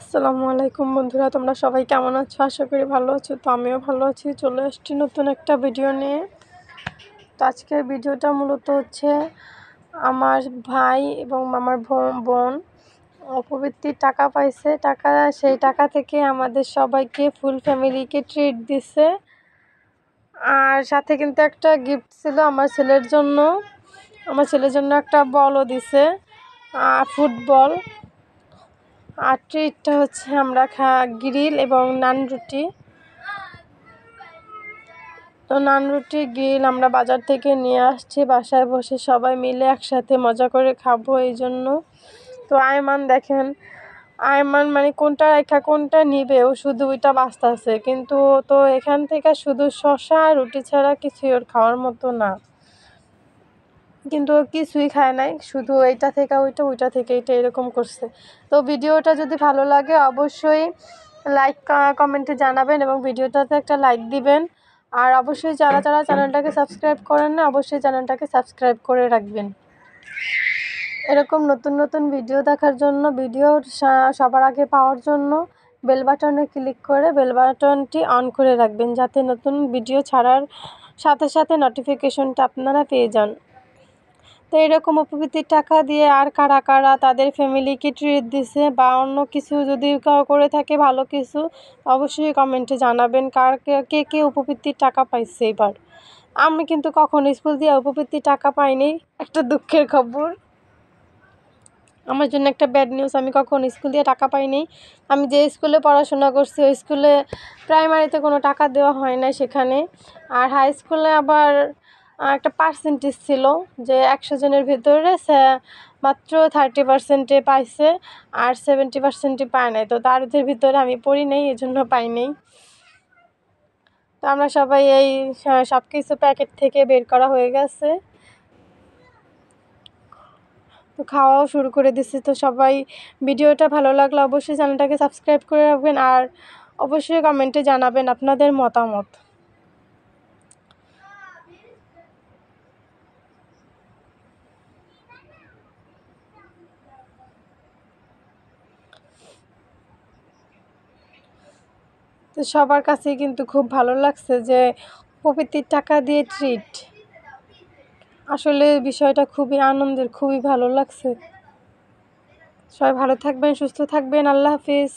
আসসালামু আলাইকুম বন্ধুরা, তোমরা সবাই কেমন আছো? আশা করি ভালো আছো। তো আমিও ভালো আছি। চলে আসছি নতুন একটা ভিডিও নিয়ে। তো আজকের ভিডিওটা মূলত হচ্ছে আমার ভাই এবং আমার বোন অপবৃত্তির টাকা পাইছে। সেই টাকা থেকে আমাদের সবাইকে ফুল ফ্যামিলিকে ট্রিট দিছে। আর সাথে কিন্তু একটা গিফট ছিল আমার ছেলের জন্য। একটা বলও দিছে, ফুটবল। আর ট্রিটটা হচ্ছে আমরা গ্রিল এবং নান রুটি। তো নান রুটি গ্রিল আমরা বাজার থেকে নিয়ে আসছি, বাসায় বসে সবাই মিলে একসাথে মজা করে খাবো এই জন্য। তো আয়মান দেখেন, আয়মান মানে কোনটা রেখা কোনটা নিবে, ও শুধু ওইটা বাঁচতেছে। কিন্তু তো এখান থেকে শুধু শসা রুটি ছাড়া কিছুই ওর খাওয়ার মতো না। কিন্তু ও কিছুই খায় নাই, শুধু এইটা থেকে ওইটা, ওইটা থেকে এইটা, এরকম করছে। তো ভিডিওটা যদি ভালো লাগে অবশ্যই লাইক কমেন্টে জানাবেন এবং ভিডিওটাতে একটা লাইক দিবেন। আর অবশ্যই যারা যারা চ্যানেলটাকে সাবস্ক্রাইব করেন না, অবশ্যই চ্যানেলটাকে সাবস্ক্রাইব করে রাখবেন। এরকম নতুন নতুন ভিডিও দেখার জন্য, ভিডিও সবার আগে পাওয়ার জন্য বেল বাটনে ক্লিক করে বেল বাটনটি অন করে রাখবেন, যাতে নতুন ভিডিও ছাড়ার সাথে সাথে নোটিফিকেশনটা আপনারা পেয়ে যান। তো এরকম অপবৃত্তির টাকা দিয়ে আর কারা কারা তাদের ফ্যামিলিকে ট্রিট দিছে বা অন্য কিছু যদি করে থাকে ভালো কিছু, অবশ্যই কমেন্টে জানাবেন কে কে উপবৃত্তির টাকা পাইছে এবার। আমি কিন্তু কখনো স্কুল দিয়ে উপবৃত্তির টাকা পাইনি, একটা দুঃখের খবর। আমার জন্য একটা ব্যাড নিউজ, আমি কখনো স্কুল দিয়ে টাকা পাইনি। আমি যে স্কুলে পড়াশোনা করছি ওই স্কুলে প্রাইমারিতে কোনো টাকা দেওয়া হয় না সেখানে। আর হাই স্কুলে আবার একটা পার্সেন্টেজ ছিল যে 100 জনের ভেতরে মাত্র 30% পাইছে, আর 70% পায় নাই। তো তার ভিতরে আমি পড়ি নাই, এজন্য পাই নাই। তো আমরা সবাই এই সব কিছু প্যাকেট থেকে বের করা হয়ে গেছে। তো খাওয়াও শুরু করে দিচ্ছি। তো সবাই ভিডিওটা ভালো লাগলে অবশ্যই চ্যানেলটাকে সাবস্ক্রাইব করে রাখবেন, আর অবশ্যই কমেন্টে জানাবেন আপনাদের মতামত। তো সবার কাছেই কিন্তু খুব ভালো লাগছে যে প্রকৃতির টাকা দিয়ে ট্রিট। আসলে বিষয়টা খুবই আনন্দের, খুবই ভালো লাগছে। সবাই ভালো থাকবেন, সুস্থ থাকবেন। আল্লাহ হাফিজ।